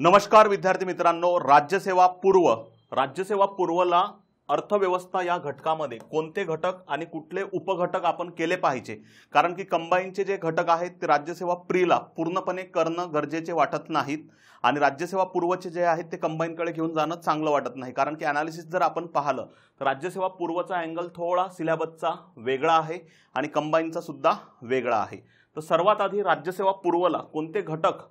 नमस्कार विद्यार्थी मित्रांनो, राज्यसेवा पूर्वला अर्थव्यवस्था या घटकामध्ये कोणते घटक आणि कुठले उपघटक आपण केले पाहिजे, कारण की कंबाईनचे जे घटक आहेत ते राज्यसेवा प्रीला पूर्णपणे करणं गरजेचे वाटत नाहीत आणि राज्यसेवा पूर्वचे जे आहेत ते कंबाईनकडे घेऊन जाणं चांगलं वाटत नाही। कारण की ॲनालिसिस जर आपण पाहिलं तर राज्यसेवा पूर्वचा अँगल थोडा सिलेबसचा वेगळा आहे आणि कंबाईनचा सुद्धा वेगळा आहे। तर सर्वात आधी राज्यसेवा पूर्वला कोणते घटक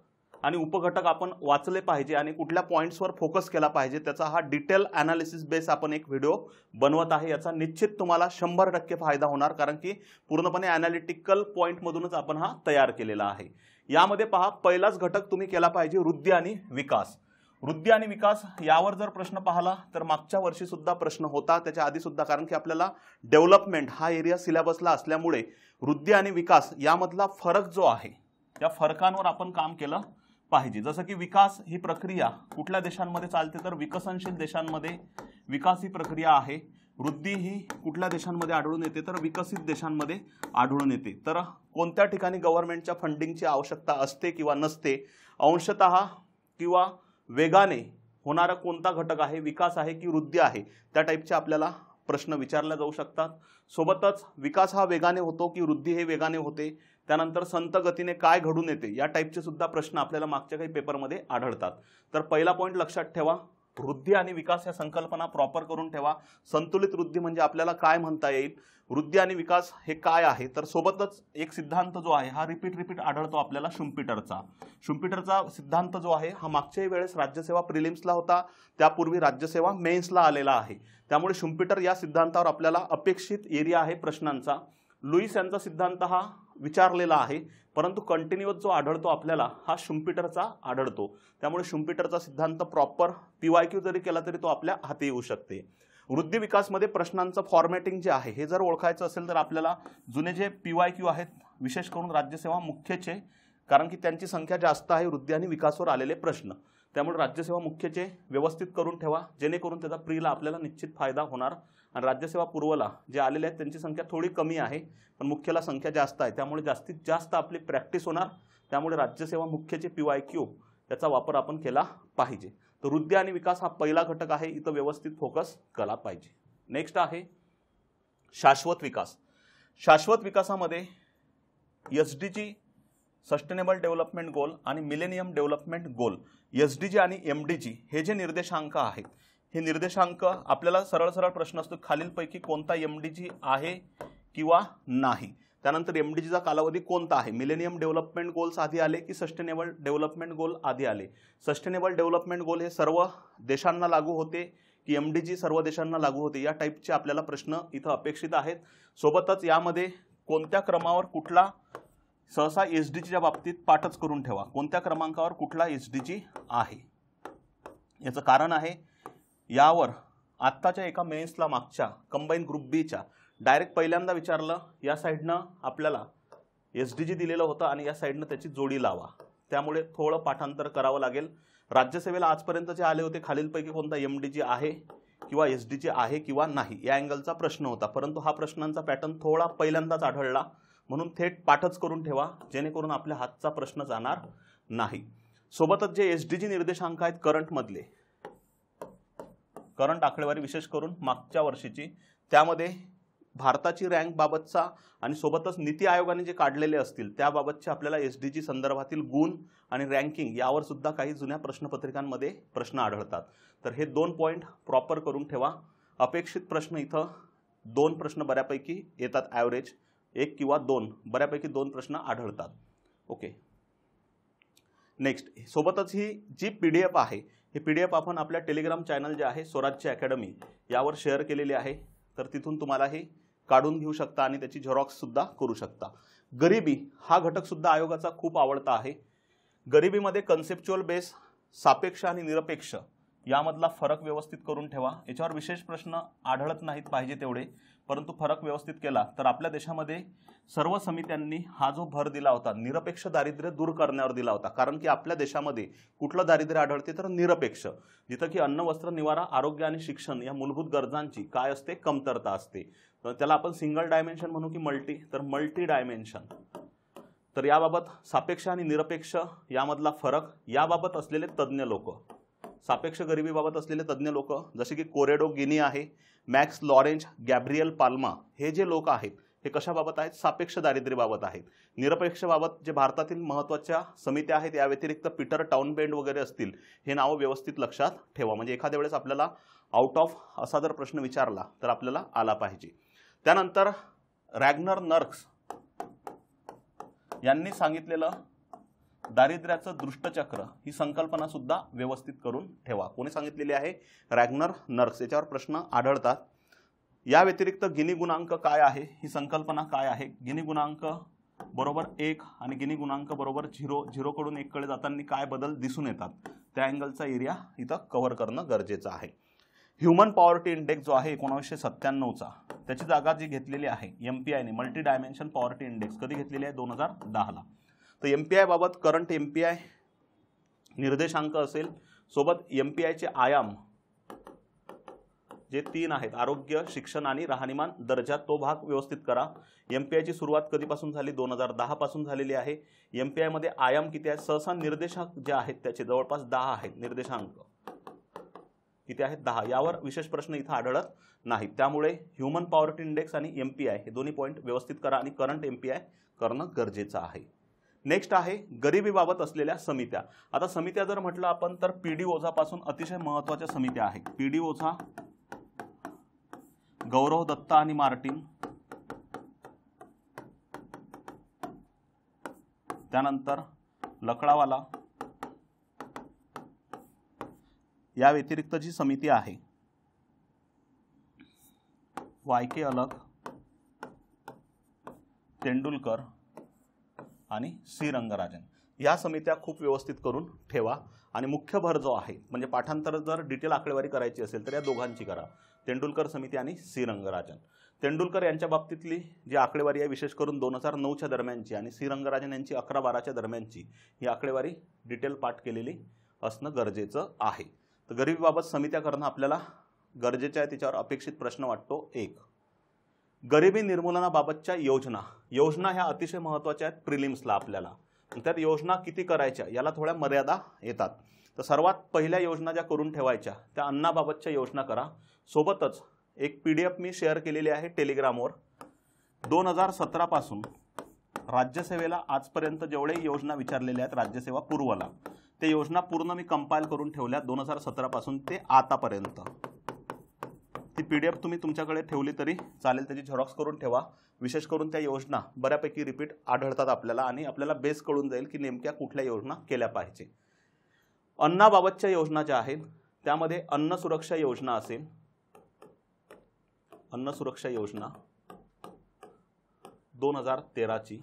आणि उपघटक आपण वाचले पाहिजे आणि कुठल्या पॉइंट्सवर फोकस केला पाहिजे त्याचा हा डिटेल ॲनालिसिस बेस आपण एक व्हिडिओ बनवत आहे। याचा निश्चित तुम्हाला 100% फायदा होणार, कारण की पूर्णपणे ॲनालिटिकल पॉइंटमधूनच आपण हा तयार केलेला आहे। यामध्ये पहा, पहिलाच घटक तुम्ही केला पाहिजे वृद्धी आणि विकास। वृद्धी आणि विकास यावर जर प्रश्न पाहिला तर मागच्या वर्षी सुद्धा प्रश्न होता, त्याच्या आधी सुद्धा, कारण की आपल्याला डेव्हलपमेंट हा एरिया सिलेबसला असल्यामुळे वृद्धी आणि विकास यामधला फरक जो आहे त्या फरकांवर आपण काम केलं पाहिजे। जसं की विकास ही प्रक्रिया कुठल्या देशांमध्ये चालते तर विकसनशील देशांमध्ये विकास ही प्रक्रिया आहे। वृद्धी ही कुठल्या देशांमध्ये आढळून येते तर विकसित देशांमध्ये आढळून येते। तर कोणत्या ठिकाणी गव्हर्नमेंटच्या फंडिंगची आवश्यकता असते किंवा नसते, अंशतः किंवा वेगाने होणारा कोणता घटक आहे, विकास आहे की वृद्धी आहे, त्या टाईपचे आपल्याला प्रश्न विचारले जाऊ शकतात। सोबतच विकास हा वेगाने होतो की वृद्धी हे वेगाने होते, त्यानंतर संत गतीने काय घडून येते या टाईपचे सुद्धा प्रश्न आपल्याला मागच्या काही पेपरमध्ये आढळतात। तर पहिला पॉइंट लक्षात ठेवा, वृद्धी आणि विकास या संकल्पना प्रॉपर करून ठेवा। संतुलित वृद्धी म्हणजे आपल्याला काय म्हणता येईल, वृद्धी आणि विकास हे काय आहे, तर सोबतच एक सिद्धांत जो आहे हा रिपीट आढळतो आपल्याला शुम्पीटरचा सिद्धांत जो आहे हा मागच्याही वेळेस राज्यसेवा प्रिलिम्सला होता, त्यापूर्वी राज्यसेवा मेन्सला आलेला आहे। त्यामुळे शुम्पीटर या सिद्धांतावर आपल्याला अपेक्षित एरिया आहे प्रश्नांचा। लुईस यांचा सिद्धांत हा विचारलेला आहे, परंतु कंटिन्यूअस जो आढळतो आपल्याला हा शुम्पीटरचा आढळतो। त्यामुळे शुम्पीटरचा सिद्धांत प्रॉपर PYQ जरी केला तरी तो आपल्या हाती येऊ शकते। वृद्धी विकासमध्ये प्रश्नांचं फॉर्मॅटिंग जे आहे हे जर ओळखायचं असेल तर आपल्याला जुने जे PYQ आहेत, विशेष करून राज्यसेवा मुख्यचे, कारण की त्यांची संख्या जास्त आहे वृद्धी आणि विकासावर आलेले प्रश्न, त्यामुळे राज्यसेवा मुख्यचे व्यवस्थित करून ठेवा, जेणेकरून त्याचा प्रीला आपल्याला निश्चित फायदा होणार। आणि राज्यसेवा पूर्वला जे आलेले आहेत त्यांची संख्या थोडी कमी आहे, पण मुख्यला संख्या जास्त आहे, त्यामुळे जास्तीत जास्त आपली प्रॅक्टिस होणार। त्यामुळे राज्यसेवा मुख्यचे PYQ याचा वापर आपण केला पाहिजे। तर वृद्धी आणि विकास हा पहिला घटक आहे, इथं व्यवस्थित फोकस केला पाहिजे। नेक्स्ट आहे शाश्वत विकास। शाश्वत विकासामध्ये SDG सस्टेनेबल डेव्हलपमेंट गोल आणि मिलेनियम डेव्हलपमेंट गोल, SDG आणि MDG हे जे निर्देशांक आहेत, हे निर्देशांक आपल्याला सरळ प्रश्न असतो खालीलपैकी कोणता MDG आहे किंवा नाही। त्यानंतर MDGचा कालावधी कोणता आहे, मिलेनियम डेव्हलपमेंट गोल्स आधी आले की सस्टेनेबल डेव्हलपमेंट गोल आधी आले, सस्टेनेबल डेव्हलपमेंट गोल हे सर्व देशांना लागू होते की MDG सर्व देशांना लागू होते, या टाईपचे आपल्याला प्रश्न इथं अपेक्षित आहेत। सोबतच यामध्ये कोणत्या क्रमावर कुठला, सहसा SDGच्या बाबतीत पाठच करून ठेवा, कोणत्या क्रमांकावर कुठला SDG आहे। याचं कारण आहे, यावर आत्ताच्या एका मेन्सला मागच्या कंबाईन ग्रुप बीच्या डायरेक्ट पहिल्यांदा विचारलं, या साईडनं आपल्याला SDG दिलेलं होतं आणि या साईडनं त्याची जोडी लावा, त्यामुळे थोडं पाठांतर करावं लागेल। राज्यसेवेला आजपर्यंत जे आले होते खालीलपैकी कोणता MDG आहे किंवा SDG आहे किंवा नाही, या अँगलचा प्रश्न होता, परंतु हा प्रश्नांचा पॅटर्न थोडा पहिल्यांदाच आढळला, म्हणून थेट पाठच करून ठेवा, जेणेकरून आपल्या हातचा प्रश्न जाणार नाही। सोबतच जे SDG निर्देशांक आहेत करंटमधले, करंट आकडेवारी विशेष करून मागच्या वर्षीची, त्यामध्ये भारताची रँक बाबतचा आणि सोबतच नीती आयोगाने जे काढलेले असतील त्याबाबतचे आपल्याला SDG संदर्भातील गुण आणि रँकिंग यावर सुद्धा काही जुन्या प्रश्नपत्रिकांमध्ये प्रश्न आढळतात। तर हे 2 पॉइंट प्रॉपर करून ठेवा। अपेक्षित प्रश्न इथं 2 प्रश्न बऱ्यापैकी येतात, ॲव्हरेज 1 किंवा 2, बऱ्यापैकी 2 प्रश्न आढळतात। ओके, नेक्स्ट, सोबतच ही जी PDF आहे, ही PDF आपण आपल्या टेलिग्राम चॅनल जे आहे स्वराज्य अकॅडमी यावर शेअर केलेली आहे, तर तिथून तुम्हाला हे काढून घेऊ शकता आणि त्याची झेरॉक्स सुद्धा करू शकता। गरिबी हा घटक सुद्धा आयोगाचा खूप आवडता आहे। गरिबीमध्ये कन्सेप्च्युअल बेस, सापेक्ष आणि निरपेक्ष यामधला फरक व्यवस्थित करून ठेवा। याच्यावर विशेष प्रश्न आढळत नाहीत पाहिजे तेवढे, परंतु फरक व्यवस्थित केला तर आपल्या देशामध्ये सर्व समित्यांनी हा जो भर दिला होता निरपेक्ष दारिद्र्य दूर करण्यावर दिला होता, कारण की आपल्या देशामध्ये कुठलं दारिद्र्य आढळते तर निरपेक्ष, जिथं की अन्न, वस्त्र, निवारा, आरोग्य आणि शिक्षण या मूलभूत गरजांची काय असते, कमतरता असते। तर त्याला आपण सिंगल डायमेन्शन म्हणू की मल्टी, तर मल्टी डायमेन्शन, तर याबाबत सापेक्ष आणि निरपेक्ष यामधला फरक, याबाबत असलेले तज्ज्ञ लोक, सापेक्ष गरिबीबाबत असलेले तज्ज्ञ लोक जसे की कोरेडो गिनी आहे, मॅक्स लॉरेंज, गॅब्रियल पाल्मा, हे जे लोक आहेत हे कशाबाबत आहेत? सापेक्ष दारिद्र्याबाबत आहेत. निरपेक्ष बाबत जे भारतातील महत्त्वाच्या समित्या आहेत या व्यतिरिक्त पीटर टाउनबेंड वगैरे असतील, हे नाव व्यवस्थित लक्षात ठेवा, म्हणजे एखाद्या वेळेस आपल्याला आउट ऑफ असा जर प्रश्न विचारला तर आपल्याला आला पाहिजे. त्यानंतर रॅग्नर नर्क्स यांनी सांगितलेलं दारिद्र्याचं दृष्टचक्र ही संकल्पना सुद्धा व्यवस्थित करून ठेवा. कोणी सांगितलेली आहे? रॅग्नर नर्क्स. याच्यावर प्रश्न आढळतात. या व्यतिरिक्त गिनी गुणांक काय आहे, ही संकल्पना काय आहे? गिनी गुणांक बरोबर 1 आणि गिनी गुणांक बरोबर 0, 0 कडून 1 कडे जाताना काय बदल दिसून येतात, त्या अँगलचा एरिया इथं कव्हर करणं गरजेचं आहे. ह्युमन पॉवर्टी इंडेक्स जो आहे 1997चा, त्याची जागा जी घेतलेली आहे MPI ने, मल्टी डायमेन्शन पॉवर्टी इंडेक्स, कधी घेतलेली आहे? 2010ला. तर MPI बाबत करंट MPI निर्देशांक असेल, सोबत MPI चे आयाम जे 3 आहेत, आरोग्य, शिक्षण आणि राहणीमान दर्जा, तो भाग व्यवस्थित करा. MPI ची सुरुवात कधीपासून झाली? 2010 पासून झालेली आहे. MPI मध्ये आयाम किती आहेत? सहसा निर्देशांक जे आहेत त्याचे जवळपास 10 आहेत. निर्देशांक किती आहेत? 10. यावर विशेष प्रश्न इथं आढळत नाहीत. त्यामुळे ह्युमन पॉवर्टी इंडेक्स आणि MPI हे दोन्ही पॉईंट व्यवस्थित करा आणि करंट MPI करणं गरजेचं आहे. नेक्स्ट आहे गरिबीबाबत असलेल्या समित्या. आता समित्या जर म्हटलं आपण तर PD ओझा पासून अतिशय महत्त्वाच्या समित्या आहेत. PD ओझा, गौरव दत्ता आणि मार्टिन, त्यानंतर लकडावाला. या व्यतिरिक्त जी समिती आहे YK अलग, तेंडुलकर आणि C रंगराजन, या समित्या खूप व्यवस्थित करून ठेवा. आणि मुख्य भर जो आहे, म्हणजे पाठांतर जर डिटेल आकडेवारी करायची असेल तर या दोघांची करा, तेंडुलकर समिती आणि C रंगराजन. तेंडुलकर यांच्या बाबतीतली जी आकडेवारी आहे विशेष करून 2009च्या दरम्यानची आणि C रंगराजन यांची 11-12च्या दरम्यानची, ही आकडेवारी डिटेल पाठ केलेली असणं गरजेचं आहे. तर गरिबीबाबत समित्या करणं आपल्याला गरजेचं आहे. त्याच्यावर अपेक्षित प्रश्न वाटतो 1. गरिबी निर्मूलनाबाबतच्या योजना, योजना ह्या अतिशय महत्त्वाच्या आहेत प्रिलिम्सला आपल्याला. त्यात योजना किती करायच्या याला थोड्या मर्यादा येतात. तर सर्वात पहिल्या योजना ज्या करून ठेवायच्या त्या अन्नाबाबतच्या योजना करा. सोबतच एक PDF मी शेअर केलेली आहे टेलिग्रामवर. 2017 पासून राज्यसेवेला आजपर्यंत जेवढे योजना विचारलेल्या आहेत राज्यसेवा पूर्वला, ते योजना पूर्ण मी कंपाइल करून ठेवल्या 2017 पासून ते आतापर्यंत. ती PDF तुम्ही तुमच्याकडे ठेवली तरी चालेल, त्याची झेरॉक्स करून ठेवा. विशेष करून त्या योजना बऱ्यापैकी रिपीट आढळतात आपल्याला आणि आपल्याला बेस कळून जाईल की नेमक्या कुठल्या योजना केल्या पाहिजे. अन्नाबाबतच्या योजना ज्या आहेत त्यामध्ये अन्न सुरक्षा योजना असेल, अन्न सुरक्षा योजना 2013ची,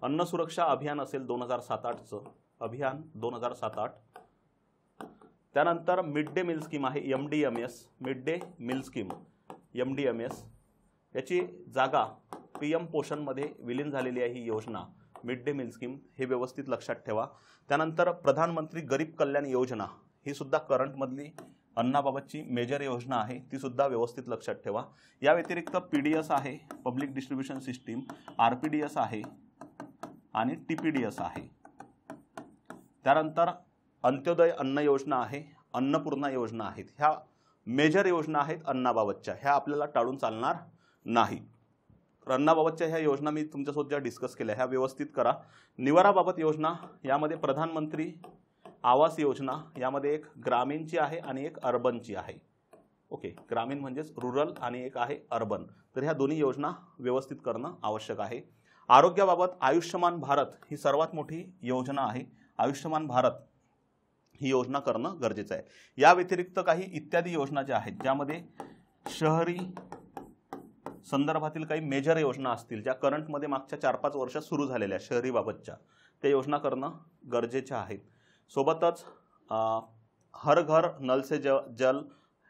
अन्न सुरक्षा अभियान असेल 2007-8चं अभियान 2007-8. त्यानंतर मिड डे मील स्कीम आहे MDMS, mid day meal scheme MDMS, याची जागा PM पोषणमध्ये विलीन झालेली आहे ही योजना मिड डे मील स्कीम, हे व्यवस्थित लक्षात ठेवा. त्यानंतर प्रधानमंत्री गरीब कल्याण योजना, ही सुद्धा करंटमधली अन्नाबाबतची मेजर योजना आहे, ती सुद्धा व्यवस्थित लक्षात ठेवा. या व्यतिरिक्त PDS आहे, पब्लिक डिस्ट्रीब्युशन सिस्टीम, RPDS आहे आणि TPDS आहे. त्यानंतर अंत्योदय अन्न योजना आहे, अन्नपूर्णा योजना आहेत. ह्या मेजर योजना आहेत अन्नाबाबतच्या, ह्या आपल्याला टाळून चालणार नाही. अन्नाबाबतच्या ह्या योजना मी तुमच्यासोबत ज्या डिस्कस केल्या ह्या व्यवस्थित करा. निवाराबाबत योजना, यामध्ये प्रधानमंत्री आवास योजना, यामध्ये एक ग्रामीणची आहे आणि एक अर्बनची आहे. ओके, ग्रामीण म्हणजेच रुरल आणि एक आहे अर्बन. तर ह्या दोन्ही योजना व्यवस्थित करणं आवश्यक आहे. आरोग्याबाबत आयुष्यमान भारत ही सर्वात मोठी योजना आहे. आयुष्यमान भारत ही योजना करणं गरजेचं आहे. या व्यतिरिक्त काही इत्यादी योजना ज्या आहेत ज्यामध्ये शहरी संदर्भातील काही मेजर योजना असतील ज्या करंटमध्ये मागच्या 4-5 वर्ष सुरू झालेल्या शहरीबाबतच्या, त्या योजना करणं गरजेच्या आहेत. सोबतच हर घर नल से जल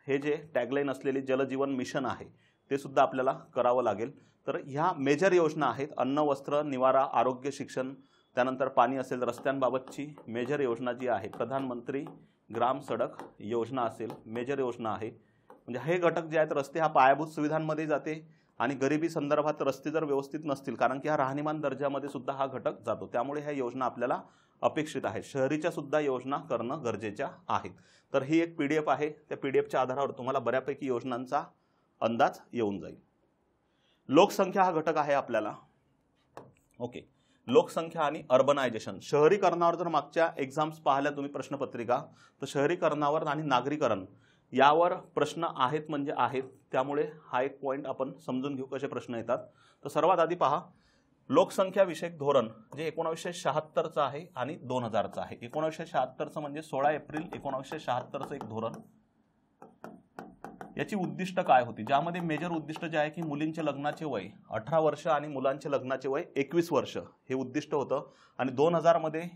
हे जे टॅगलाईन असलेली जलजीवन मिशन आहे ते सुद्धा आपल्याला करावं लागेल. तर ह्या मेजर योजना आहेत. अन्न, वस्त्र, निवारा, आरोग्य, शिक्षण, त्यानंतर पाणी असेल, रस्त्यांबाबतची मेजर योजना जी आहे प्रधानमंत्री ग्राम सडक योजना असेल, मेजर योजना आहे. म्हणजे हे घटक जे आहेत, रस्ते हा पायाभूत सुविधांमध्ये जाते आणि गरिबी संदर्भात रस्ते जर व्यवस्थित नसतील, कारण की हा राहणीमान दर्जामध्ये सुद्धा हा घटक जातो, त्यामुळे ह्या योजना आपल्याला अपेक्षित आहेत. शहरीच्या सुद्धा योजना करणं गरजेच्या आहेत. तर ही एक PDF आहे. त्या PDFच्या आधारावर तुम्हाला बऱ्यापैकी योजनांचा अंदाज येऊन जाईल. लोकसंख्या हा घटक आहे आपल्याला. ओके, लोकसंख्या आणि अर्बनायझेशन. शहरीकरणावर जर मागच्या एक्झाम्स पाहिल्या तुम्ही प्रश्नपत्रिका, तर शहरीकरणावर आणि नागरीकरण यावर प्रश्न आहेत म्हणजे आहेत. त्यामुळे हा एक पॉईंट आपण समजून घेऊ कसे प्रश्न येतात. तर सर्वात आधी पहा, लोकसंख्या विषयक धोरण जे 1976चं आहे आणि 2000चं आहे. 1976चं म्हणजे 16 एप्रिल 1976चं एक धोरण. याची उद्दिष्ट काय होती, ज्यामध्ये मेजर उद्दिष्ट जे आहे की मुलींचे लग्नाचे वय 18 वर्ष आणि मुलांचे लग्नाचे वय 21 वर्ष हे उद्दिष्ट होतं. आणि 2000 मध्ये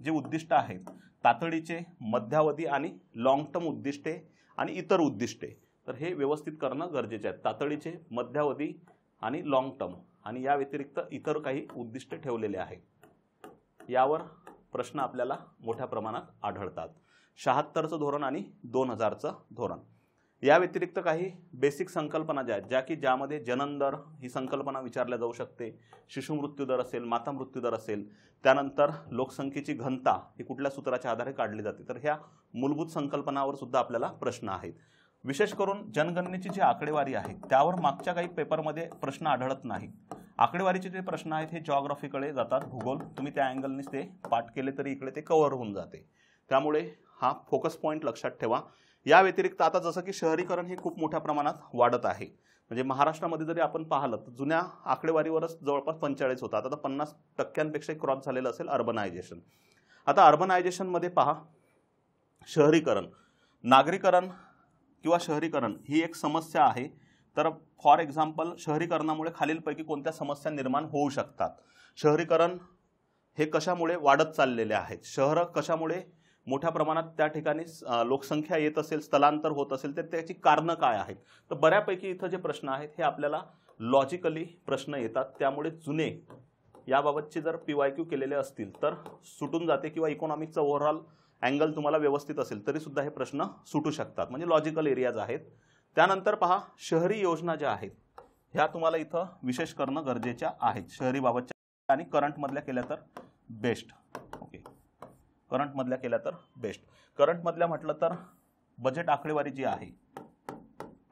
जे उद्दिष्ट आहेत, तातडीचे, मध्यावधी आणि लॉंग टर्म उद्दिष्टे आणि इतर उद्दिष्टे, तर हे व्यवस्थित करणं गरजेचे आहे. तातडीचे, मध्यावधी आणि लॉंग टर्म आणि या व्यतिरिक्त इतर काही उद्दिष्टे ठेवलेले आहेत. यावर प्रश्न आपल्याला मोठ्या प्रमाणात आढळतात. 76चं धोरण आणि 2000चं धोरण. या व्यतिरिक्त काही बेसिक संकल्पना ज्या आहेत, ज्यामध्ये जनन दर ही संकल्पना विचारल्या जाऊ शकते, शिशु मृत्यू दर असेल, माता मृत्यू दर असेल, त्यानंतर लोकसंख्येची घनता ही कुठल्या सूत्राच्या आधारे काढली जाते, तर ह्या मूलभूत संकल्पनावर सुद्धा आपल्याला प्रश्न आहेत. विशेष करून जनगणनेची जी आकडेवारी आहे त्यावर मागच्या काही पेपरमध्ये प्रश्न आढळत नाहीत. आकडेवारीचे जे प्रश्न आहेत हे जॉग्राफीकडे जातात, भूगोल. तुम्ही त्या अँगलनेच ते पाठ केले तरी इकडे ते कव्हर होऊन जाते. त्यामुळे हा फोकस पॉईंट लक्षात ठेवा. या व्यतिरिक्त आता जसं की शहरीकरण हे खूप मोठ्या प्रमाणात वाढत आहे, म्हणजे महाराष्ट्रामध्ये जरी आपण पाहिलं तर जुन्या आकडेवारीवरच जवळपास 45 होता, आता 50% क्रॉस झालेलं असेल अर्बनायझेशन. आता अर्बनायझेशनमध्ये पहा, शहरीकरण, नागरीकरण किंवा शहरीकरण ही एक समस्या आहे. तर फॉर एक्झाम्पल, शहरीकरणामुळे खालीलपैकी कोणत्या समस्या निर्माण होऊ शकतात. शहरीकरण हे कशामुळे वाढत चाललेले आहेत, शहरं कशामुळे मोठ्या प्रमाणात त्या ठिकाणी लोकसंख्या येत असेल, स्थलांतर होत असेल, तर त्याची कारणं काय आहेत. तर बऱ्यापैकी इथं जे प्रश्न आहेत हे आपल्याला लॉजिकली प्रश्न येतात. त्यामुळे जुने याबाबतचे जर PYQ केलेले असतील तर सुटून जाते, किंवा इकॉनॉमिकचा ओव्हरऑल अँगल तुम्हाला व्यवस्थित असेल तरी सुद्धा हे प्रश्न सुटू शकतात, म्हणजे लॉजिकल एरियाज आहेत. त्यानंतर पहा, शहरी योजना ज्या आहेत ह्या तुम्हाला इथं विशेष करणं गरजेच्या आहेत. शहरीबाबतच्या आणि करंटमधल्या केल्या तर बेस्ट. ओके, करंटमधल्या केल्या तर बेस्ट. करंटमधल्या म्हटलं तर बजेट आकडेवारी जी आहे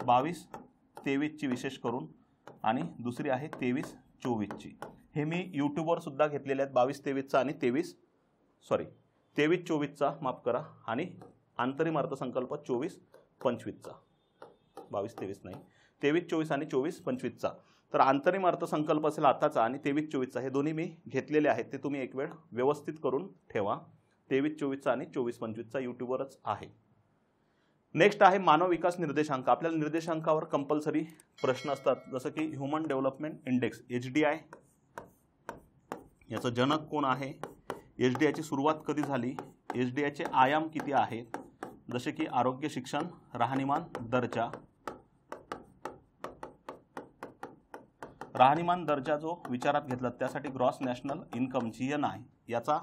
22-23ची विशेष करून, आणि दुसरी आहे 23-24ची. हे मी यूट्यूबवर सुद्धा घेतलेले आहेत, 22-23चा आणि 23-24चा माफ करा, आणि अंतरिम अर्थसंकल्प 24-25चा. 22-23 नाही, 23-24 आणि 24-25चा. तर अंतरिम अर्थसंकल्प असेल आताचा आणि 23-24चा, हे दोन्ही मी घेतलेले आहेत. ते तुम्ही एक वेळ व्यवस्थित करून ठेवा. 23-24चा आणि 24-25चा यूट्यूबवरच आहे. नेक्स्ट आहे मानव विकास निर्देशांक. आपल्याला निर्देशांकावर कंपल्सरी प्रश्न असतात, जसं की ह्युमन डेव्हलपमेंट इंडेक्स HDI. याचं जनक कोण आहे, HDIची सुरुवात कधी झाली, HDIचे आयाम किती आहेत, जसे की आरोग्य, शिक्षण, राहणीमान, दर्जा. राहणीमान दर्जा जो विचारात घेतला त्यासाठी ग्रॉस नॅशनल इन्कम GNI याचा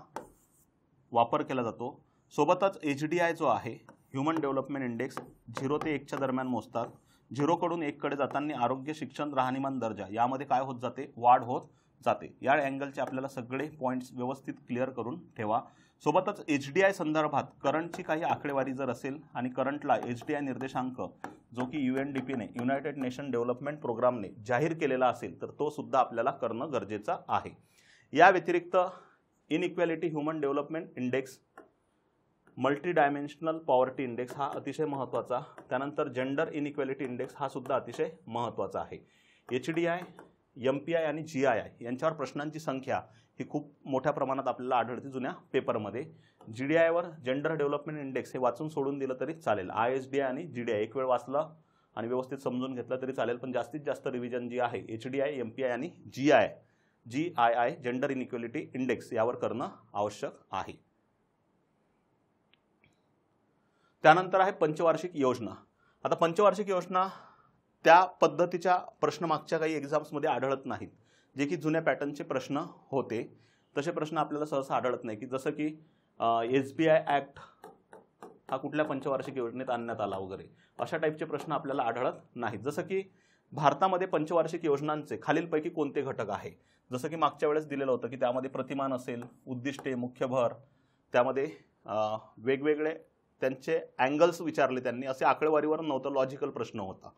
वापर केला जातो. सोबतच HDI जो आहे, ह्युमन डेव्हलपमेंट इंडेक्स, 0 ते 1च्या दरम्यान मोजतात. 0 कडून 1 कडे जाताना आरोग्य, शिक्षण, राहणीमान, दर्जा यामध्ये काय होत जाते, वाढ होत जाते. या अँगलचे आपल्याला सगळे पॉईंट्स व्यवस्थित क्लिअर करून ठेवा. सोबतच HDI संदर्भात करंटची काही आकडेवारी जर असेल आणि करंटला HDI निर्देशांक जो की UNDPने, युनायटेड नेशन डेव्हलपमेंट प्रोग्रामने जाहीर केलेला असेल तर तो सुद्धा आपल्याला करणं गरजेचं आहे. या व्यतिरिक्त inequality human development index, multi dimensional poverty index हा अतिशय महत्त्वाचा. त्यानंतर जेंडर इनइक्वॅलिटी इंडेक्स हा सुद्धा अतिशय महत्त्वाचा आहे. HDI, MPI आणि GII यांच्यावर प्रश्नांची संख्या ही खूप मोठ्या प्रमाणात आपल्याला आढळते जुन्या पेपरमध्ये. GDIवर जेंडर डेव्हलपमेंट इंडेक्स हे वाचून सोडून दिलं तरी चालेल. ISDI आणि GDI एक वेळ वाचलं आणि व्यवस्थित समजून घेतलं तरी चालेल, पण जास्तीत जास्त रिव्हिजन जी आहे HDI, MPI आणि GII जेंडर इनइक्वॅलिटी इंडेक्स यावर करणं आवश्यक आहे. त्यानंतर आहे पंचवार्षिक योजना. आता पंचवार्षिक योजना त्या पद्धतीच्या प्रश्न मागच्या काही एक्झाम्समध्ये आढळत नाहीत, जे की जुन्या पॅटर्नचे प्रश्न होते. तसे प्रश्न आपल्याला सहसा आढळत नाही, की जसं की SBI ॲक्ट हा कुठल्या पंचवार्षिक योजनेत आणण्यात आला वगैरे, अशा टाईपचे प्रश्न आपल्याला आढळत नाहीत. जसं की भारतामध्ये पंचवार्षिक योजनांचे खालीलपैकी कोणते घटक आहे? जसं की मागच्या वेळेस दिलेलं होतं की त्यामध्ये प्रतिमान असेल, उद्दिष्टे, मुख्य भर, त्यामध्ये वेगवेगळे त्यांचे अँगल्स विचारले त्यांनी, असे आकडेवारीवर नव्हतं, लॉजिकल प्रश्न होता.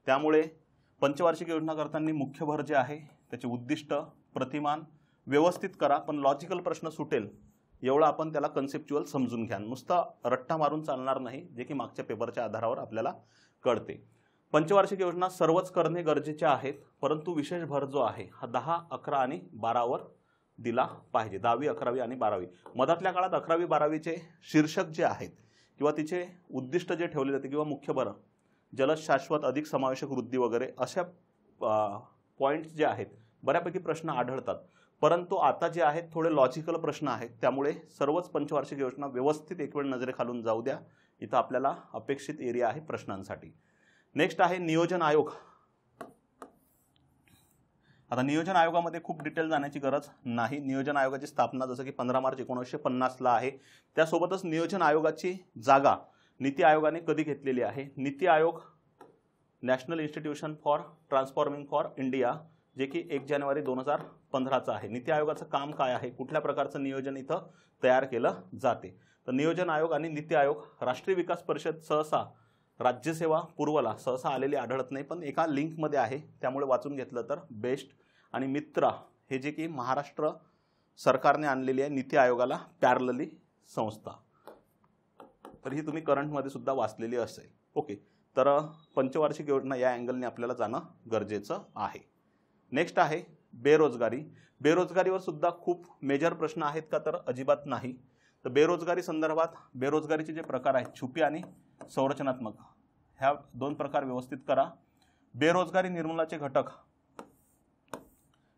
त्यामुळे पंचवार्षिक योजना करताना मुख्य भर जे आहे त्याचे उद्दिष्ट, प्रतिमान व्यवस्थित करा, पण लॉजिकल प्रश्न सुटेल एवढं आपण त्याला कन्सेप्च्युअल समजून घ्या, नुसता रट्टा मारून चालणार नाही, जे की मागच्या पेपरच्या आधारावर आपल्याला कळते. पंचवार्षिक योजना सर्वच करणे गरजेचे आहेत, परंतु विशेष भर जो आहे हा 10, 11 आणि 12वर दिला पाहिजे. 10वी, 11वी आणि 12वी. मधातल्या काळात 11वी, 12वीचे शीर्षक जे आहेत किंवा तिचे उद्दिष्ट जे ठेवले जाते किंवा मुख्य भर, जलद, शाश्वत, अधिक समावेशक वृद्धी वगैरे अशा पॉईंट्स जे आहेत बऱ्यापैकी प्रश्न आढळतात. परंतु आता जे आहेत थोडे लॉजिकल प्रश्न आहेत, त्यामुळे सर्वच पंचवार्षिक योजना व्यवस्थित एक वेळ नजरेखालून जाऊ द्या. इथं आपल्याला अपेक्षित एरिया आहे प्रश्नांसाठी. नेक्स्ट आहे नियोजन आयोग. आता नियोजन आयोगामध्ये खूप डिटेल जाण्याची गरज नाही. नियोजन आयोगाची स्थापना जसं की 15 मार्च 1950 ला आहे. त्यासोबतच नियोजन आयोगाची जागा नीती आयोगाने कधी घेतलेली आहे? NITI Aayog national institution for transforming for India, जे की 1 जानेवारी 2015चा आहे. नीती आयोगाचं काम काय आहे? कुठल्या प्रकारचं नियोजन इथं तयार केलं जाते? तर नियोजन आयोग आणि नीती आयोग, राष्ट्रीय विकास परिषद सहसा राज्यसेवा पूर्वला सहसा आलेली आढळत नाही, पण एका लिंकमध्ये आहे, त्यामुळे वाचून घेतलं तर बेस्ट. आणि मित्रा हे जे की महाराष्ट्र सरकारने आणलेली आहे नीती आयोगाला पॅरलली संस्था, तर ही तुम्ही करंटमध्ये सुद्धा वाचलेली असेल. ओके, तर पंचवार्षिक योजना या अँगलने आपल्याला जाणं गरजेचं आहे. नेक्स्ट आहे बेरोजगारी. बेरोजगारीवर सुद्धा खूप मेजर प्रश्न आहेत का? तर अजिबात नाही. तर बेरोजगारी संदर्भात बेरोजगारीचे जे प्रकार आहेत छुपी आणि संरचनात्मक, ह्या 2 प्रकार व्यवस्थित करा. बेरोजगारी निर्मूलनाचे घटक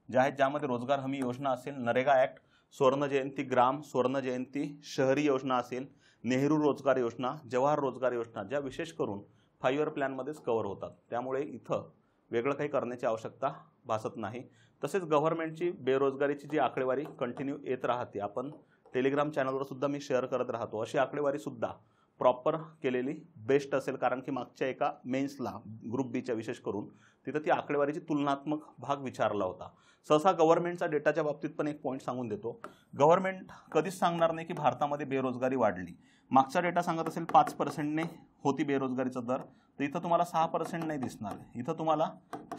जे आहेत ज्यामध्ये रोजगार हमी योजना असेल, नरेगा ॲक्ट, स्वर्ण जयंती ग्राम, स्वर्ण जयंती शहरी योजना असेल, नेहरू रोजगार योजना, जवाहर रोजगार योजना, ज्या विशेष करून 5 इयर प्लॅनमध्येच कव्हर होतात, त्यामुळे इथं वेगळं काही करण्याची आवश्यकता भासत नाही. तसेच गव्हर्नमेंटची बेरोजगारीची जी आकडेवारी कंटिन्यू येत राहते, आपण टेलिग्राम चॅनलवर सुद्धा मी शेअर करत राहतो, अशी आकडेवारी सुद्धा प्रॉपर केलेली बेस्ट असेल. कारण की मागच्या एका मेन्सला ग्रुप बीच्या विशेष करून तिथं ती आकडेवारीची तुलनात्मक भाग विचारला होता. सहसा गव्हर्नमेंटचा डेटाच्या बाबतीत पण एक पॉईंट सांगून देतो. गव्हर्नमेंट कधीच सांगणार नाही की भारतामध्ये बेरोजगारी वाढली. मागचा डेटा सांगत असेल 5%ने होती बेरोजगारीचा दर, तर इथं तुम्हाला 6% नाही दिसणार, इथं तुम्हाला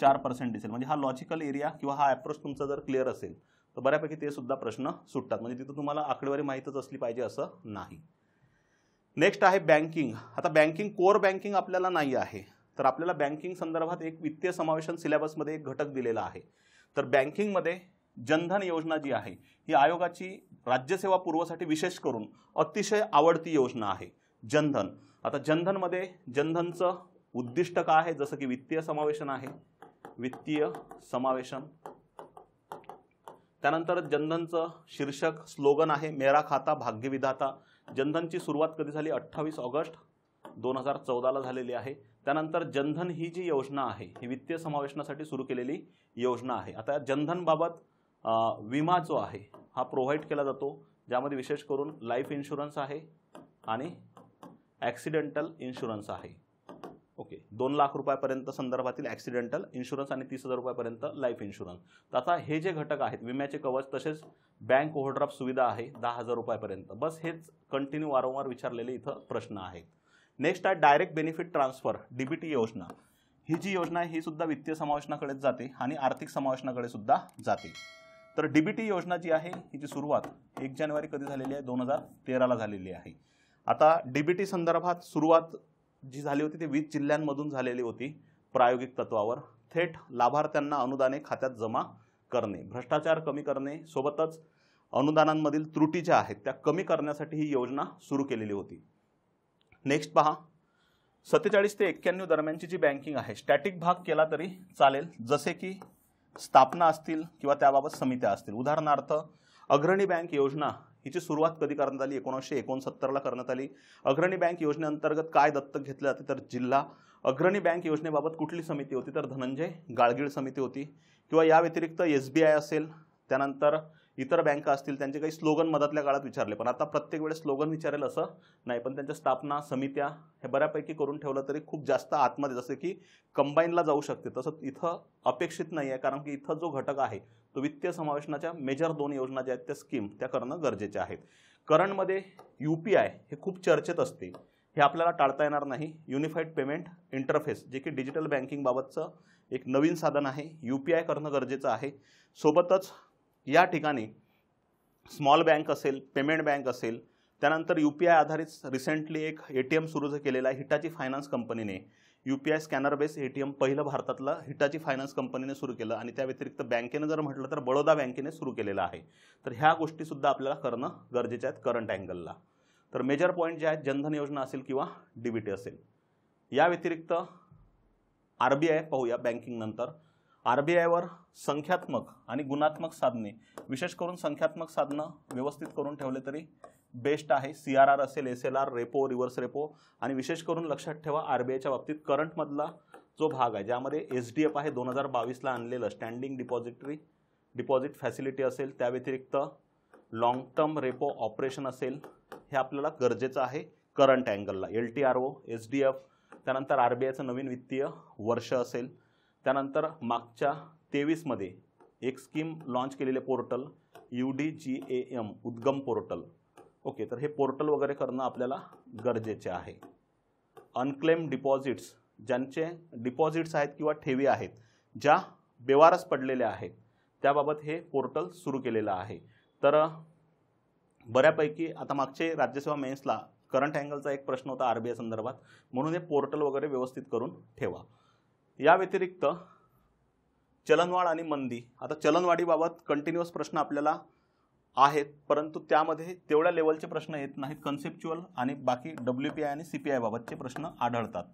4% दिसेल. म्हणजे हा लॉजिकल एरिया किंवा हा अप्रोच तुमचा जर क्लिअर असेल तर बऱ्यापैकी ते सुद्धा प्रश्न सुटतात. म्हणजे तिथं तुम्हाला आकडेवारी माहीतच असली पाहिजे असं नाही. नेक्स्ट आहे बँकिंग. आता बँकिंग, कोर बँकिंग आपल्याला नाही आहे, तर आपल्याला बँकिंग संदर्भात एक वित्तीय समावेशन सिलेबसमध्ये एक घटक दिलेला आहे. तर बँकिंगमध्ये जनधन योजना जी आहे ही आयोगाची राज्यसेवा पूर्वसाठी विशेष करून अतिशय आवडती योजना आहे जनधन. आता जनधनमध्ये जनधनचं उद्दिष्ट काय आहे? जसं की वित्तीय समावेशन आहे, वित्तीय समावेशन. त्यानंतर जनधनचं शीर्षक स्लोगन आहे मेरा खाता भाग्यविधाता. जनधनची सुरुवात कधी झाली? 28 ऑगस्ट 2014ला झालेली आहे. त्यानंतर जनधन ही जी योजना आहे ही वित्तीय समावेशनासाठी सुरू केलेली योजना आहे. आता जनधनबाबत विमा जो आहे हा प्रोव्हाइड केला जातो, ज्यामध्ये विशेष करून लाईफ इन्शुरन्स आहे आणि ॲक्सिडेंटल इन्शुरन्स आहे. ओके, 2 लाख रुपयापर्यंत संदर्भातील ॲक्सिडेंटल इन्शुरन्स आणि 30,000 रुपयापर्यंत लाईफ इन्शुरन्स. तर आता हे जे घटक आहेत विम्याचे कवच, तसेच बँक ओव्हरड्राफ्ट सुविधा आहे 10,000 रुपयापर्यंत. बस हेच कंटिन्यू वारंवार विचारलेले इथं प्रश्न आहेत. नेक्स्ट आहे डायरेक्ट बेनिफिट ट्रान्सफर, डीबीटी योजना. ही जी योजना आहे ही सुद्धा वित्तीय समावेशनाकडेच जाते आणि आर्थिक समावेशनाकडे सुद्धा जाते. तर डीबीटी योजना जी आहे हिची सुरुवात 1 जानेवारी कधी झालेली आहे? 2013ला झालेली आहे. आता डीबीटी संदर्भात सुरुवात जी झाली होती ती 20 जिल्ह्यांमधून झालेली होती प्रायोगिक तत्वावर. थेट लाभार्थ्यांना अनुदाने खात्यात जमा करणे, भ्रष्टाचार कमी करणे, सोबतच अनुदानांमधील त्रुटी ज्या आहेत त्या कमी करण्यासाठी ही योजना सुरू केलेली होती. नेक्स्ट पहा, 47 ते 91 दरम्यानची जी बँकिंग आहे, स्टॅटिक भाग केला तरी चालेल, जसे की स्थापना असतील किंवा त्याबाबत समित्या असतील. उदाहरणार्थ अग्रणी बँक योजना हिची सुरुवात कधी करण्यात आली? 1969ला करण्यात आली. अग्रणी बँक योजनेअंतर्गत काय दत्तक घेतले जाते? तर जिल्हा. अग्रणी बँक योजनेबाबत कुठली समिती होती? तर धनंजय गाडगीळ समिती होती. किंवा या व्यतिरिक्त SBI असेल, त्यानंतर इतर बँका असतील त्यांचे काही स्लोगन मधातल्या काळात विचारले, पण आता प्रत्येक वेळेस स्लोगन विचारेल असं नाही, पण त्यांच्या स्थापना समित्या हे बऱ्यापैकी करून ठेवलं तरी खूप जास्त आतमध्ये जसं की कंबाईनला जाऊ शकते तसं इथं अपेक्षित नाही आहे, कारण की इथं जो घटक आहे तो वित्तीय समावेशनाच्या मेजर 2 योजना ज्या आहेत त्या स्कीम त्या करणं गरजेचे आहेत. करंटमध्ये UPI हे खूप चर्चेत असते, हे आपल्याला टाळता येणार नाही. युनिफाईड पेमेंट इंटरफेस जे की डिजिटल बँकिंगबाबतचं एक नवीन साधन आहे, UPI करणं गरजेचं आहे. सोबतच या ठिकाणी स्मॉल बँक असेल, पेमेंट बँक असेल, त्यानंतर UPI आधारित रिसेंटली एक ATM सुरू केलेलं आहे हिटाची फायनान्स कंपनीने. UPI स्कॅनर बेस ATM पहिलं भारतातलं हिटाची फायनान्स कंपनीने सुरू केलं, आणि त्या व्यतिरिक्त बँकेने जर म्हटलं तर बडोदा बँकेने सुरू केलेलं आहे. तर ह्या गोष्टीसुद्धा आपल्याला करणं गरजेच्या आहेत करंट अँगलला. तर मेजर पॉईंट जे आहेत जनधन योजना असेल किंवा DBT असेल. या व्यतिरिक्त RBI पाहूया बँकिंग नंतर. RBIवर संख्यात्मक आणि गुणात्मक साधने, विशेष करून संख्यात्मक साधनं व्यवस्थित करून ठेवले तरी बेस्ट आहे. CRR असेल, SLR, रेपो, रिव्हर्स रेपो, आणि विशेष करून लक्षात ठेवा RBIच्या बाबतीत करंटमधला जो भाग आहे ज्यामध्ये SDF आहे 2022ला आणलेलं स्टँडिंग डिपॉझिट फॅसिलिटी असेल, त्या व्यतिरिक्त लॉंग टर्म रेपो ऑपरेशन असेल, हे आपल्याला गरजेचं आहे करंट अँगलला. LTRO, SDF, त्यानंतर RBIचं नवीन वित्तीय वर्ष असेल, त्यानंतर मागच्या 23मध्ये एक स्कीम लॉन्च केलेले पोर्टल UDGAM उद्गम पोर्टल. ओके, तर हे पोर्टल वगैरे करणं आपल्याला गरजेचे आहे. अनक्लेम डिपॉझिट्स, ज्यांचे डिपॉझिट्स आहेत किंवा ठेवी आहेत ज्या बेवारस पडलेल्या आहेत त्याबाबत हे पोर्टल सुरू केलेलं आहे. तर बऱ्यापैकी आता मागचे राज्यसेवा मेन्सला करंट अँगलचा एक प्रश्न होता RBI संदर्भात, म्हणून हे पोर्टल वगैरे व्यवस्थित करून ठेवा. या व्यतिरिक्त चलनवाढ आणि मंदी. आता चलनवाढीबाबत कंटिन्युअस प्रश्न आपल्याला आहेत, परंतु त्यामध्ये तेवढ्या लेवलचे प्रश्न येत नाहीत. कन्सेप्च्युअल आणि बाकी WPI आणि CPI बाबतचे प्रश्न आढळतात.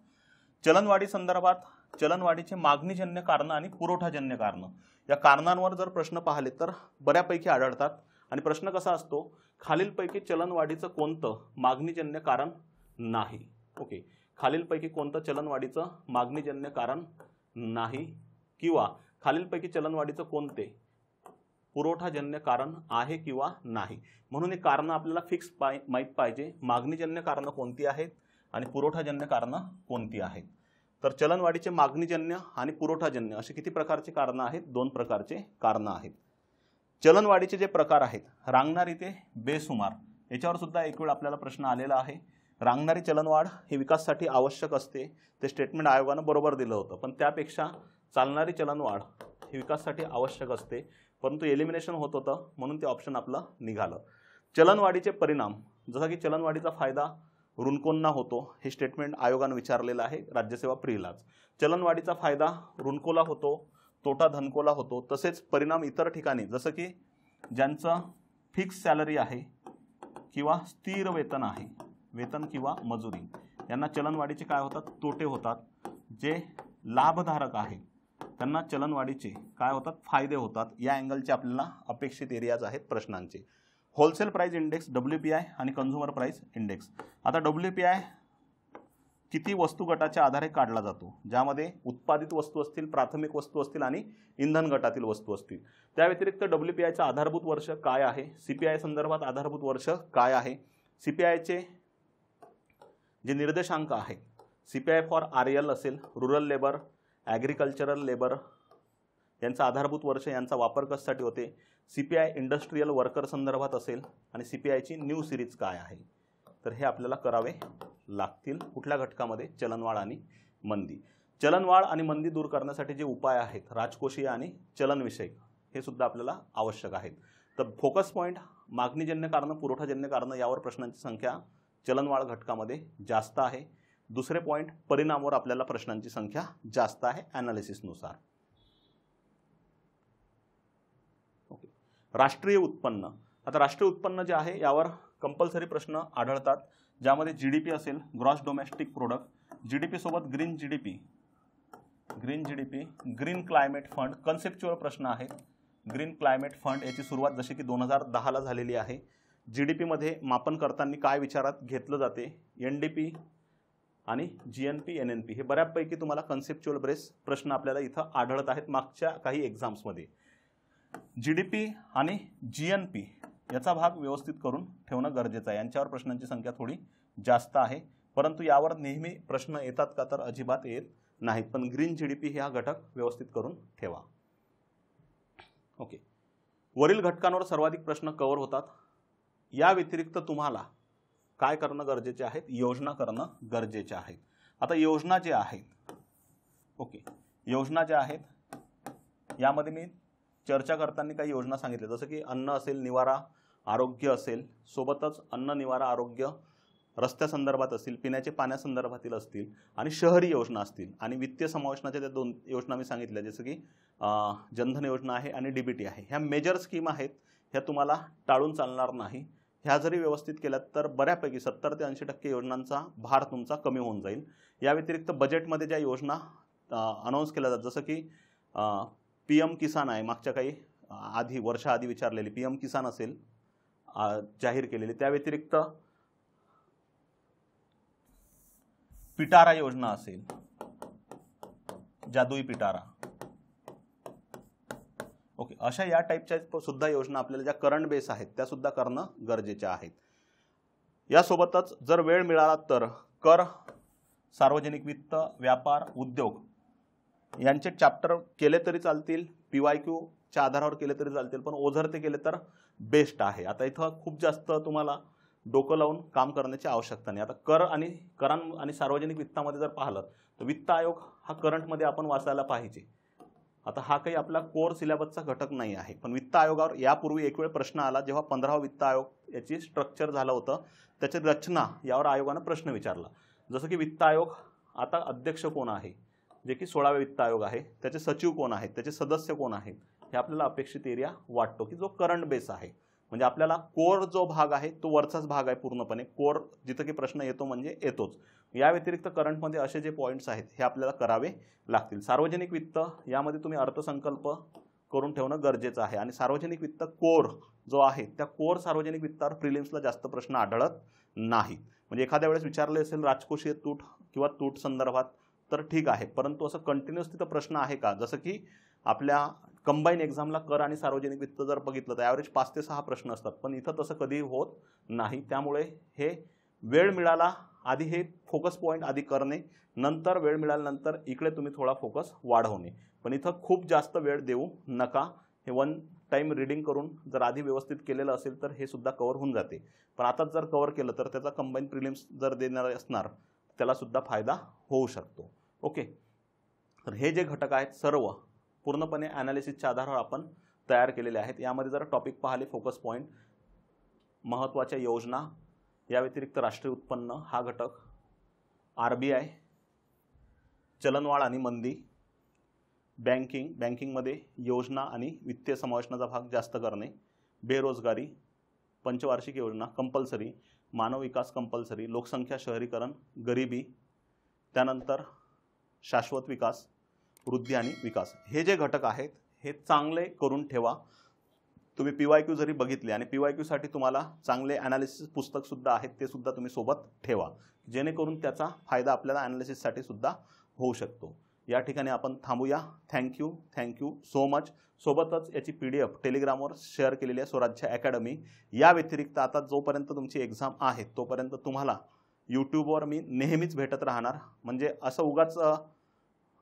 चलनवाढी संदर्भात चलनवाढीचे मागणीजन्य कारणं आणि पुरवठाजन्य कारणं, या कारणांवर जर प्रश्न पाहिले तर बऱ्यापैकी आढळतात. आणि प्रश्न कसा असतो, खालीलपैकी चलनवाढीचं कोणतं मागणीजन्य कारण नाही. ओके, खालीलपैकी कोणतं चलनवाढीचं मागणीजन्य कारण नाही, किंवा खालीलपैकी चलनवाढीचं कोणते पुरवठाजन्य कारण आहे किंवा नाही. म्हणून हे कारणं आपल्याला फिक्स माहीत पाहिजे, मागणीजन्य कारणं कोणती आहेत आणि पुरवठाजन्य कारणं कोणती आहेत. तर चलनवाढीचे मागणीजन्य आणि पुरवठाजन्य असे किती प्रकारचे कारणं आहेत? 2 प्रकारचे कारणं आहेत. चलनवाढीचे जे प्रकार आहेत, रांगणारी ते बेसुमार, याच्यावर सुद्धा एक वेळ आपल्याला प्रश्न आलेला आहे. रांगणारी चलनवाढ ही विकासासाठी आवश्यक असते, ते स्टेटमेंट आयोगानं बरोबर दिलं होतं, पण त्यापेक्षा चालणारी चलनवाढ ही विकासासाठी आवश्यक असते, परंतु एलिमिनेशन होत होतं म्हणून ते ऑप्शन आपलं निघालं. चलनवाढीचे परिणाम, जसं की चलनवाढीचा फायदा ऋणकोंना होतो, हे स्टेटमेंट आयोगानं विचारलेलं आहे राज्यसेवा प्रीलाच. चलनवाढीचा फायदा ऋणकोला होतो, तोटा धनकोला होतो. तसेच परिणाम इतर ठिकाणी, जसं की ज्यांचं फिक्स सॅलरी आहे किंवा स्थिर वेतन आहे, वेतन किंवा मजुरी, यांना चलनवाढीचे काय होतात? तोटे होतात. जे लाभधारक आहेत त्यांना चलनवाढीचे काय होतात? फायदे होतात. या अँगलचे आपल्याला अपेक्षित एरियाज आहेत प्रश्नांचे. होलसेल प्राइस इंडेक्स WPI आणि कन्झ्युमर प्राइस इंडेक्स. आता WPI किती वस्तू गटाच्या आधारे काढला जातो, ज्यामध्ये उत्पादित वस्तू असतील, प्राथमिक वस्तू असतील आणि इंधन गटातील वस्तू असतील. त्या व्यतिरिक्त WPIचा आधारभूत वर्ष काय आहे, CPI संदर्भात आधारभूत वर्ष काय आहे, CPIचे जे निर्देशांक आहेत, CPI फॉर RL असेल, रुरल लेबर, ॲग्रिकल्चरल लेबर, यांचा आधारभूत वर्ष, यांचा वापर कशासाठी होते, CPI इंडस्ट्रियल वर्कर संदर्भात असेल, आणि CPIची न्यू सिरीज काय आहे. तर हे आपल्याला करावे लागतील. कुठल्या घटकामध्ये? चलनवाढ आणि मंदी. चलनवाढ आणि मंदी दूर करण्यासाठी जे उपाय आहेत राजकोषीय आणि चलनविषयक, हे सुद्धा आपल्याला आवश्यक आहेत. तर फोकस पॉईंट मागणीजन्य कारणं, पुरवठाजन्य कारणं यावर प्रश्नांची संख्या चलनवाढ घटकामध्ये जास्त आहे. दुसरे पॉईंट परिणामावर आपल्याला प्रश्नांची संख्या जास्त आहे ॲनालिसिसनुसार. ओके, राष्ट्रीय उत्पन्न. आता राष्ट्रीय उत्पन्न जे आहे यावर कंपल्सरी प्रश्न आढळतात, ज्यामध्ये GDP असेल, ग्रॉस डोमेस्टिक प्रोडक्ट, GDP सोबत green GDP, green climate fund, conceptual प्रश्न आहेत. ग्रीन क्लायमेट फंड याची सुरुवात जशी की 2010ला झालेली आहे. GDP मध्ये मापन करताना काय विचारात घेतलं जाते, NDP आणि GNP NNP, हे बऱ्यापैकी तुम्हाला कन्सेप्च्युअल बेस प्रश्न आपल्याला इथं आढळत आहेत मागच्या काही एक्झाम्समध्ये. GDP आणि GNP याचा भाग व्यवस्थित करून ठेवणं गरजेचं आहे. यांच्यावर प्रश्नांची संख्या थोडी जास्त आहे, परंतु यावर नेहमी प्रश्न येतात का तर अजिबात येत नाहीत. पण ग्रीन GDP हा घटक व्यवस्थित करून ठेवा. ओके, वरील घटकांवर सर्वाधिक प्रश्न कव्हर होतात. या व्यतिरिक्त तुम्हाला काय करणं गरजेचे आहेत? योजना करणं गरजेचे आहेत. आता योजना जे आहेत, ओके, योजना ज्या आहेत यामध्ये मी चर्चा करताना काही योजना सांगितल्या, जसं की अन्न असेल, निवारा, आरोग्य असेल, सोबतच अन्न, निवारा, आरोग्य रस्त्यासंदर्भात असतील, पिण्याच्या पाण्यासंदर्भातील असतील आणि शहरी योजना असतील. आणि वित्तीय समावेशनाच्या त्या 2 योजना मी सांगितल्या, जसं की जनधन योजना आहे आणि DBT आहे. ह्या मेजर स्कीम आहेत, ह्या तुम्हाला टाळून चालणार नाही. ह्या जरी व्यवस्थित केल्यात तर बऱ्यापैकी 70 ते 80% योजनांचा भार तुमचा कमी होऊन जाईल. या व्यतिरिक्त बजेटमध्ये ज्या योजना अनाऊन्स केल्या जातात, जसं की PM किसान आहे, मागच्या काही वर्षाआधी विचारलेली PM किसान असेल जाहीर केलेली. त्या व्यतिरिक्त पिटारा योजना असेल, जादुई पिटारा, ओके, अशा या टाईपच्या सुद्धा योजना आपल्याला ज्या करंट बेस आहेत त्या सुद्धा करणं गरजेच्या आहेत. यासोबतच जर वेळ मिळाला तर कर, सार्वजनिक वित्त, व्यापार, उद्योग यांचे चॅप्टर केले तरी चालतील, PYQच्या आधारावर केले तरी चालतील, पण ओझर ते केले तर बेस्ट आहे. आता इथं खूप जास्त तुम्हाला डोकं लावून काम करण्याची आवश्यकता नाही. आता कर आणि सार्वजनिक वित्तामध्ये जर पाहिलं तर वित्त आयोग हा करंटमध्ये आपण वाचायला पाहिजे. आता हा काही आपला कोर सिलेबसचा घटक नाही आहे, पण वित्त आयोगावर यापूर्वी एक वेळ प्रश्न आला, जेव्हा 15वा वित्त आयोग याची स्ट्रक्चर झालं होतं, त्याची रचना यावर आयोगानं प्रश्न विचारला. जसं की वित्त आयोग आता अध्यक्ष कोण आहे, जे की 16वे वित्त आयोग आहे, त्याचे सचिव कोण आहेत, त्याचे सदस्य कोण आहेत, हे आपल्याला अपेक्षित एरिया वाटतो की जो करंट बेस आहे. म्हणजे आपल्याला कोर जो भाग आहे तो वरचाच भाग आहे पूर्णपणे. कोर जिथं की प्रश्न येतो म्हणजे येतोच. या व्यतिरिक्त करंटमध्ये असे जे पॉईंट्स आहेत हे आपल्याला करावे लागतील. सार्वजनिक वित्त यामध्ये तुम्ही अर्थसंकल्प करून ठेवणं गरजेचं आहे. आणि सार्वजनिक वित्त कोर जो आहे त्या कोर सार्वजनिक वित्तावर प्रिलिम्सला जास्त प्रश्न आढळत नाहीत. म्हणजे एखाद्या वेळेस विचारले असेल राजकोषीय तूट किंवा तूट संदर्भात तर ठीक आहे, परंतु असं कंटिन्युअस तिथं प्रश्न आहे का? जसं की आपल्या कंबाईन एक्झामला कर आणि सार्वजनिक वित्त जर बघितलं तर ॲव्हरेज 5 ते 6 प्रश्न असतात, पण इथं तसं कधी होत नाही. त्यामुळे हे वेळ मिळाला आधी हे फोकस पॉईंट आधी करणे, नंतर वेळ मिळाल्यानंतर इकडे तुम्ही थोडा फोकस वाढवणे. पण इथं खूप जास्त वेळ देऊ नका. हे वन टाइम रीडिंग करून जर आधी व्यवस्थित केलेलं असेल तर हे सुद्धा कव्हर होऊन जाते. पण आताच जर कव्हर केलं तर त्याचा कंबाईन प्रिलिम्स जर देणार असणार त्याला सुद्धा फायदा होऊ शकतो. ओके, तर हे जे घटक आहेत सर्व पूर्णपणे ॲनालिसिसच्या आधारावर आपण तयार केलेले आहेत. यामध्ये जर टॉपिक पाहिले, फोकस पॉईंट, महत्त्वाच्या योजना, या व्यतिरिक्त राष्ट्रीय उत्पन्न हा घटक, RBI, चलनवाढ आणि मंदी, बँकिंगमध्ये योजना आणि वित्तीय समावेशनाचा भाग जास्त करणे, बेरोजगारी, पंचवार्षिक योजना कंपल्सरी, मानव विकास कंपल्सरी, लोकसंख्या शहरीकरण, गरिबी, त्यानंतर शाश्वत विकास, वृद्धी आणि विकास, हे जे घटक आहेत हे चांगले करून ठेवा. तुम्ही PYQ जरी बघितले आणि PYQसाठी तुम्हाला चांगले ॲनालिसिस पुस्तक सुद्धा आहेत ते सुद्धा तुम्ही सोबत ठेवा, जेणेकरून त्याचा फायदा आपल्याला ॲनालिसिससाठी सुद्धा होऊ शकतो. या ठिकाणी आपण थांबूया. Thank you so much. सोबतच याची PDF टेलिग्रामवर शेअर केलेली आहे, स्वराज्य अकॅडमी. या व्यतिरिक्त आता जोपर्यंत तुमची एक्झाम आहे तोपर्यंत तुम्हाला यूट्यूबवर मी नेहमीच भेटत राहणार. म्हणजे असं उगाच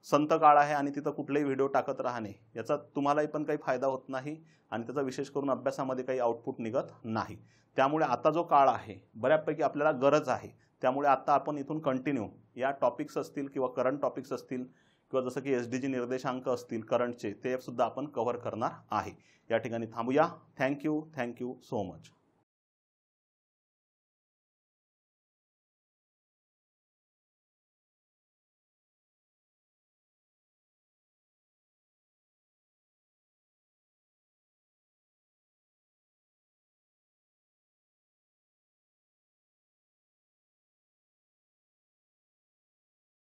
संत काळ आहे आणि तिथं कुठलेही व्हिडिओ टाकत राहणे याचा तुम्हालाही पण काही फायदा होत नाही आणि त्याचा विशेष करून अभ्यासामध्ये काही आउटपुट निघत नाही. त्यामुळे आता जो काळ आहे बऱ्यापैकी आपल्याला गरज आहे. त्यामुळे आता आपण इथून कंटिन्यू या टॉपिक्स असतील किंवा करंट टॉपिक्स असतील किंवा जसं की SDG निर्देशांक असतील करंटचे ते सुद्धा आपण कव्हर करणार आहे. या ठिकाणी थांबूया. Thank you so much.